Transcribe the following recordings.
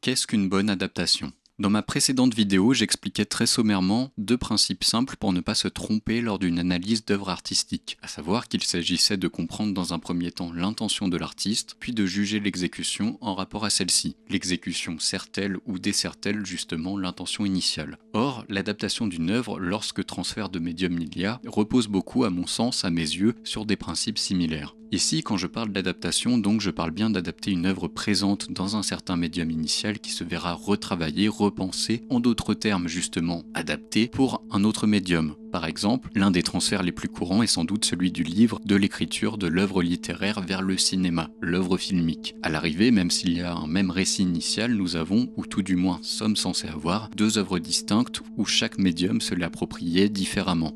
Qu'est-ce qu'une bonne adaptation ? Dans ma précédente vidéo, j'expliquais très sommairement deux principes simples pour ne pas se tromper lors d'une analyse d'œuvre artistique, à savoir qu'il s'agissait de comprendre dans un premier temps l'intention de l'artiste, puis de juger l'exécution en rapport à celle-ci. L'exécution sert-elle ou dessert-elle justement l'intention initiale ? Or, l'adaptation d'une œuvre, lorsque transfert de médium il y a, repose beaucoup, à mon sens, à mes yeux, sur des principes similaires. Ici, quand je parle d'adaptation, donc je parle bien d'adapter une œuvre présente dans un certain médium initial qui se verra retravaillée, repensée, en d'autres termes justement adaptée pour un autre médium. Par exemple, l'un des transferts les plus courants est sans doute celui du livre, de l'écriture, de l'œuvre littéraire vers le cinéma, l'œuvre filmique. À l'arrivée, même s'il y a un même récit initial, nous avons, ou tout du moins sommes censés avoir, deux œuvres distinctes où chaque médium se l'appropriait différemment.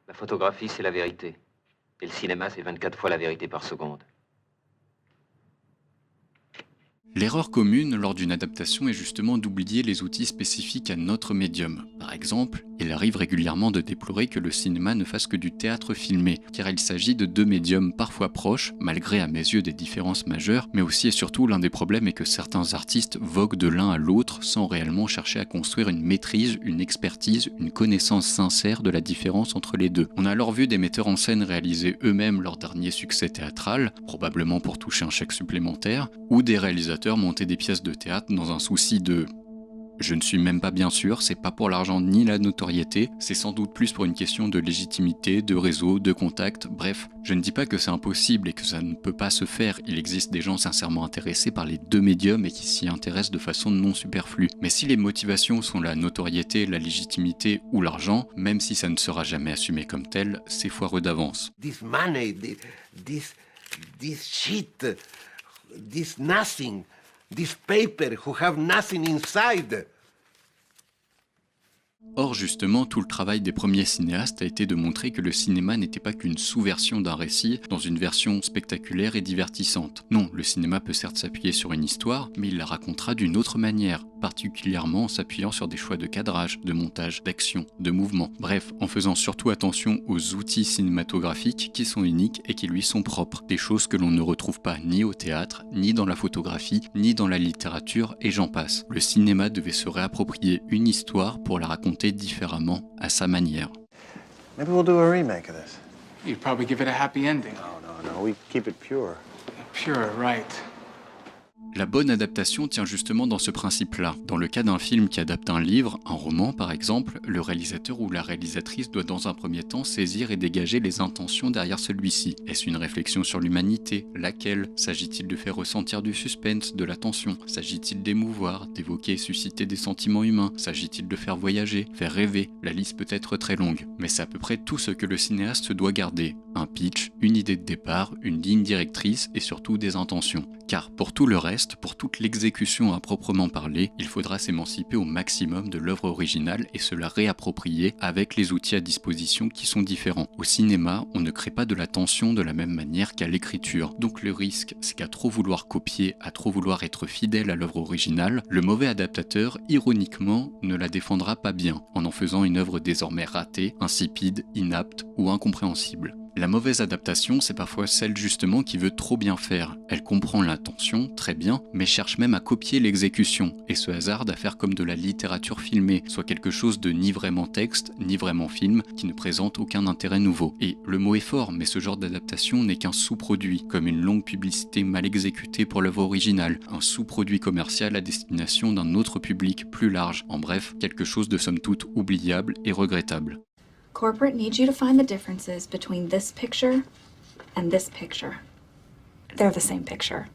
La photographie, c'est la vérité. Et le cinéma, c'est 24 fois la vérité par seconde. L'erreur commune lors d'une adaptation est justement d'oublier les outils spécifiques à notre médium. Par exemple, il arrive régulièrement de déplorer que le cinéma ne fasse que du théâtre filmé, car il s'agit de deux médiums parfois proches, malgré à mes yeux des différences majeures, mais aussi et surtout l'un des problèmes est que certains artistes voguent de l'un à l'autre sans réellement chercher à construire une maîtrise, une expertise, une connaissance sincère de la différence entre les deux. On a alors vu des metteurs en scène réaliser eux-mêmes leur dernier succès théâtral, probablement pour toucher un chèque supplémentaire, ou des réalisateurs monter des pièces de théâtre dans un souci de... Je ne suis même pas bien sûr, c'est pas pour l'argent ni la notoriété, c'est sans doute plus pour une question de légitimité, de réseau, de contact, bref, je ne dis pas que c'est impossible et que ça ne peut pas se faire, il existe des gens sincèrement intéressés par les deux médiums et qui s'y intéressent de façon non superflue. Mais si les motivations sont la notoriété, la légitimité ou l'argent, même si ça ne sera jamais assumé comme tel, c'est foireux d'avance. This money, this shit, this nothing. This paper who have nothing inside. Or justement, tout le travail des premiers cinéastes a été de montrer que le cinéma n'était pas qu'une sous-version d'un récit dans une version spectaculaire et divertissante. Non, le cinéma peut certes s'appuyer sur une histoire, mais il la racontera d'une autre manière, particulièrement en s'appuyant sur des choix de cadrage, de montage, d'action, de mouvement. Bref, en faisant surtout attention aux outils cinématographiques qui sont uniques et qui lui sont propres. Des choses que l'on ne retrouve pas ni au théâtre, ni dans la photographie, ni dans la littérature, et j'en passe. Le cinéma devait se réapproprier une histoire pour la raconter différemment, à sa manière. Maybe we'll do a remake of this. You'd probably give it a happy ending. No, we keep it pure. Pure, right. La bonne adaptation tient justement dans ce principe-là. Dans le cas d'un film qui adapte un livre, un roman par exemple, le réalisateur ou la réalisatrice doit dans un premier temps saisir et dégager les intentions derrière celui-ci. Est-ce une réflexion sur l'humanité ? Laquelle ? S'agit-il de faire ressentir du suspense, de la tension ? S'agit-il d'émouvoir, d'évoquer et susciter des sentiments humains ? S'agit-il de faire voyager, faire rêver ? La liste peut être très longue, mais c'est à peu près tout ce que le cinéaste doit garder. Un pitch, une idée de départ, une ligne directrice et surtout des intentions. Car pour tout le reste, pour toute l'exécution à proprement parler, il faudra s'émanciper au maximum de l'œuvre originale et se la réapproprier avec les outils à disposition qui sont différents. Au cinéma, on ne crée pas de la tension de la même manière qu'à l'écriture. Donc le risque, c'est qu'à trop vouloir copier, à trop vouloir être fidèle à l'œuvre originale, le mauvais adaptateur, ironiquement, ne la défendra pas bien, en faisant une œuvre désormais ratée, insipide, inapte ou incompréhensible. La mauvaise adaptation, c'est parfois celle justement qui veut trop bien faire. Elle comprend l'intention, très bien, mais cherche même à copier l'exécution, et se hasarde à faire comme de la littérature filmée, soit quelque chose de ni vraiment texte, ni vraiment film, qui ne présente aucun intérêt nouveau. Et le mot est fort, mais ce genre d'adaptation n'est qu'un sous-produit, comme une longue publicité mal exécutée pour l'œuvre originale, un sous-produit commercial à destination d'un autre public plus large, en bref, quelque chose de somme toute oubliable et regrettable. Corporate needs you to find the differences between this picture and this picture. They're the same picture.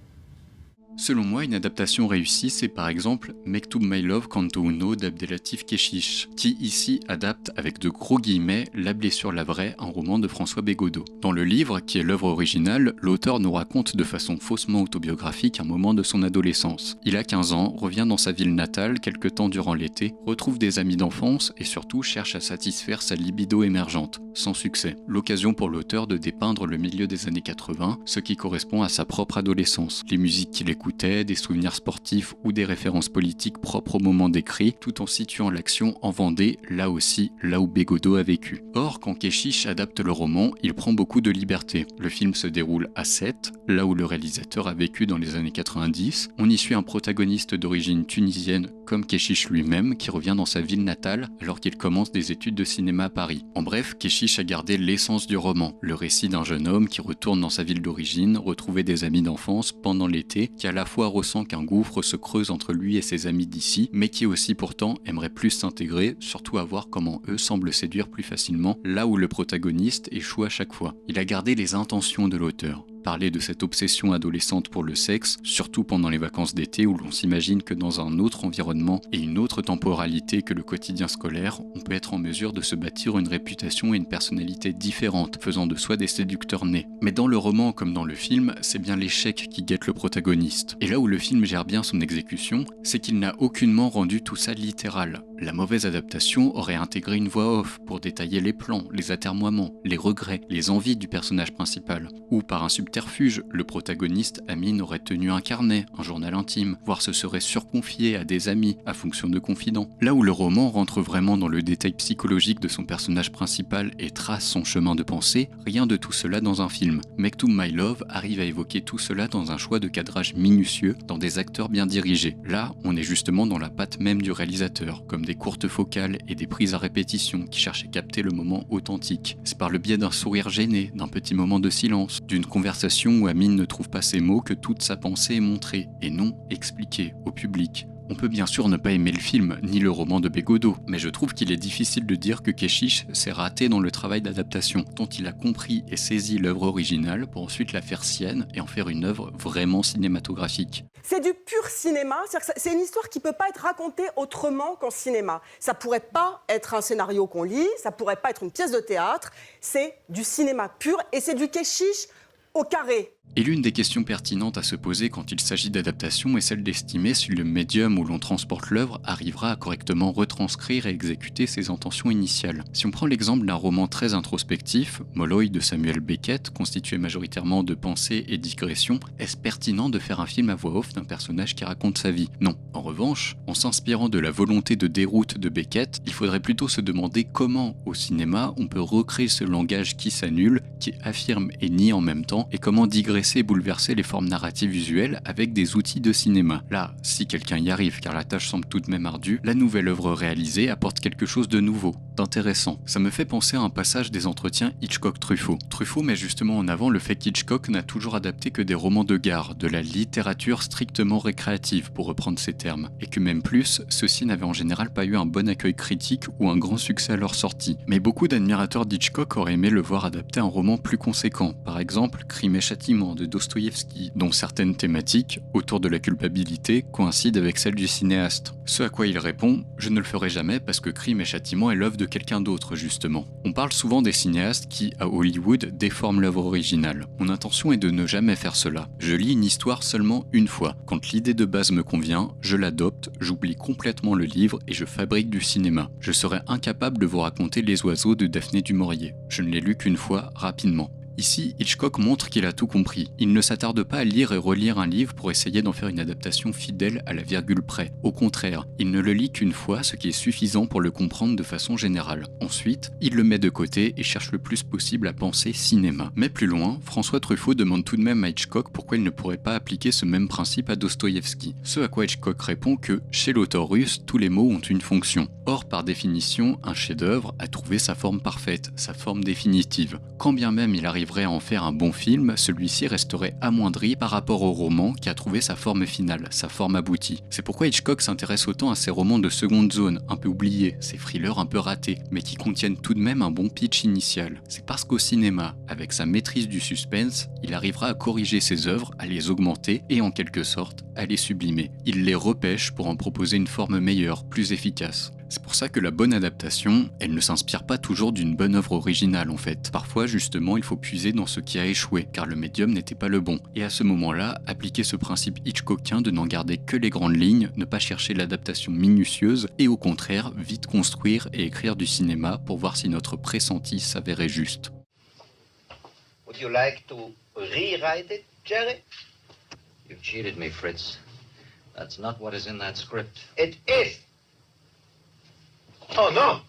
Selon moi, une adaptation réussie, c'est par exemple Mektoub My Love Kanto Uno d'Abdelatif Kechiche, qui ici adapte avec de gros guillemets La blessure la vraie, un roman de François Bégodeau. Dans le livre, qui est l'œuvre originale, l'auteur nous raconte de façon faussement autobiographique un moment de son adolescence. Il a 15 ans, revient dans sa ville natale quelque temps durant l'été, retrouve des amis d'enfance et surtout cherche à satisfaire sa libido émergente, sans succès. L'occasion pour l'auteur de dépeindre le milieu des années 80, ce qui correspond à sa propre adolescence. Les musiques qu'il écoute écoutait, des souvenirs sportifs ou des références politiques propres au moment décrit, tout en situant l'action en Vendée, là aussi, là où Bégodeau a vécu. Or, quand Kechiche adapte le roman, il prend beaucoup de liberté. Le film se déroule à Sète, là où le réalisateur a vécu dans les années 90. On y suit un protagoniste d'origine tunisienne comme Kechiche lui-même, qui revient dans sa ville natale alors qu'il commence des études de cinéma à Paris. En bref, Kechiche a gardé l'essence du roman, le récit d'un jeune homme qui retourne dans sa ville d'origine, retrouver des amis d'enfance pendant l'été, qui à la fois ressent qu'un gouffre se creuse entre lui et ses amis d'ici, mais qui aussi pourtant aimerait plus s'intégrer, surtout à voir comment eux semblent séduire plus facilement, là où le protagoniste échoue à chaque fois. Il a gardé les intentions de l'auteur. Parler de cette obsession adolescente pour le sexe, surtout pendant les vacances d'été où l'on s'imagine que dans un autre environnement et une autre temporalité que le quotidien scolaire, on peut être en mesure de se bâtir une réputation et une personnalité différentes, faisant de soi des séducteurs nés. Mais dans le roman comme dans le film, c'est bien l'échec qui guette le protagoniste. Et là où le film gère bien son exécution, c'est qu'il n'a aucunement rendu tout ça littéral. La mauvaise adaptation aurait intégré une voix off pour détailler les plans, les atermoiements, les regrets, les envies du personnage principal, ou par un subterfuge, le protagoniste, Amine, aurait tenu un carnet, un journal intime, voire se serait surconfié à des amis, à fonction de confidents. Là où le roman rentre vraiment dans le détail psychologique de son personnage principal et trace son chemin de pensée, rien de tout cela dans un film. Mektoub My Love arrive à évoquer tout cela dans un choix de cadrage minutieux, dans des acteurs bien dirigés. Là, on est justement dans la patte même du réalisateur, comme des courtes focales et des prises à répétition qui cherchent à capter le moment authentique. C'est par le biais d'un sourire gêné, d'un petit moment de silence, d'une conversation où Amine ne trouve pas ses mots que toute sa pensée est montrée, et non expliquée au public. On peut bien sûr ne pas aimer le film, ni le roman de Bégodeau, mais je trouve qu'il est difficile de dire que Kechiche s'est raté dans le travail d'adaptation, dont il a compris et saisi l'œuvre originale pour ensuite la faire sienne et en faire une œuvre vraiment cinématographique. C'est du pur cinéma, c'est une histoire qui ne peut pas être racontée autrement qu'en cinéma. Ça ne pourrait pas être un scénario qu'on lit, ça ne pourrait pas être une pièce de théâtre, c'est du cinéma pur et c'est du Kechiche au carré. Et l'une des questions pertinentes à se poser quand il s'agit d'adaptation est celle d'estimer si le médium où l'on transporte l'œuvre arrivera à correctement retranscrire et exécuter ses intentions initiales. Si on prend l'exemple d'un roman très introspectif, Molloy de Samuel Beckett, constitué majoritairement de pensées et digressions, est-ce pertinent de faire un film à voix off d'un personnage qui raconte sa vie? Non. En revanche, en s'inspirant de la volonté de déroute de Beckett, il faudrait plutôt se demander comment, au cinéma, on peut recréer ce langage qui s'annule, qui affirme et nie en même temps, et comment digresser et bouleverser les formes narratives visuelles avec des outils de cinéma. Là, si quelqu'un y arrive, car la tâche semble tout de même ardue, la nouvelle œuvre réalisée apporte quelque chose de nouveau, d'intéressant. Ça me fait penser à un passage des entretiens Hitchcock-Truffaut. Truffaut met justement en avant le fait qu'Hitchcock n'a toujours adapté que des romans de gare, de la littérature strictement récréative, pour reprendre ses termes, et que même plus, ceux-ci n'avaient en général pas eu un bon accueil critique ou un grand succès à leur sortie. Mais beaucoup d'admirateurs d'Hitchcock auraient aimé le voir adapter un roman plus conséquent, par exemple Crime et Châtiment de Dostoïevski, dont certaines thématiques, autour de la culpabilité, coïncident avec celles du cinéaste. Ce à quoi il répond « Je ne le ferai jamais parce que Crime et Châtiment est l'œuvre de quelqu'un d'autre, justement ». On parle souvent des cinéastes qui, à Hollywood, déforment l'œuvre originale. Mon intention est de ne jamais faire cela. Je lis une histoire seulement une fois. Quand l'idée de base me convient, je l'adopte, j'oublie complètement le livre et je fabrique du cinéma. Je serais incapable de vous raconter Les Oiseaux de Daphné du Maurier. Je ne l'ai lu qu'une fois, rapidement. Ici, Hitchcock montre qu'il a tout compris. Il ne s'attarde pas à lire et relire un livre pour essayer d'en faire une adaptation fidèle à la virgule près. Au contraire, il ne le lit qu'une fois, ce qui est suffisant pour le comprendre de façon générale. Ensuite, il le met de côté et cherche le plus possible à penser cinéma. Mais plus loin, François Truffaut demande tout de même à Hitchcock pourquoi il ne pourrait pas appliquer ce même principe à Dostoïevski. Ce à quoi Hitchcock répond que, chez l'auteur russe, tous les mots ont une fonction. Or, par définition, un chef-d'œuvre a trouvé sa forme parfaite, sa forme définitive. Quand bien même il arriverait à en faire un bon film, celui-ci resterait amoindri par rapport au roman qui a trouvé sa forme finale, sa forme aboutie. C'est pourquoi Hitchcock s'intéresse autant à ces romans de seconde zone, un peu oubliés, ces thrillers un peu ratés, mais qui contiennent tout de même un bon pitch initial. C'est parce qu'au cinéma, avec sa maîtrise du suspense, il arrivera à corriger ses œuvres, à les augmenter et en quelque sorte, à les sublimer. Il les repêche pour en proposer une forme meilleure, plus efficace. C'est pour ça que la bonne adaptation, elle ne s'inspire pas toujours d'une bonne œuvre originale en fait. Parfois justement il faut puiser dans ce qui a échoué, car le médium n'était pas le bon. Et à ce moment-là, appliquer ce principe Hitchcockien de n'en garder que les grandes lignes, ne pas chercher l'adaptation minutieuse, et au contraire, vite construire et écrire du cinéma pour voir si notre pressenti s'avérait juste. Would you like to rewrite it, Jerry? You've cheated me, Fritz. That's not what is in that script. It is. Oh no!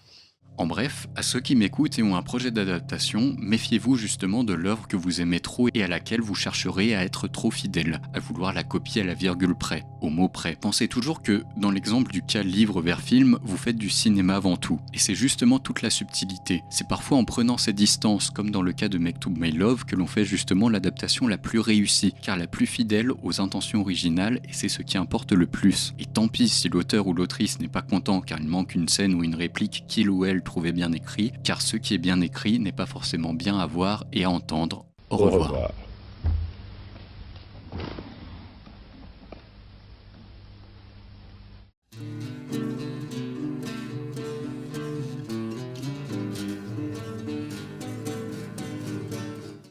En bref, à ceux qui m'écoutent et ont un projet d'adaptation, méfiez-vous justement de l'œuvre que vous aimez trop et à laquelle vous chercherez à être trop fidèle, à vouloir la copier à la virgule près, au mot près. Pensez toujours que, dans l'exemple du cas livre vers film, vous faites du cinéma avant tout. Et c'est justement toute la subtilité. C'est parfois en prenant ses distances, comme dans le cas de Mektoub My Love, que l'on fait justement l'adaptation la plus réussie, car la plus fidèle aux intentions originales, et c'est ce qui importe le plus. Et tant pis si l'auteur ou l'autrice n'est pas content car il manque une scène ou une réplique qu'il ou elle trouvait bien écrit, car ce qui est bien écrit n'est pas forcément bien à voir et à entendre. Au revoir.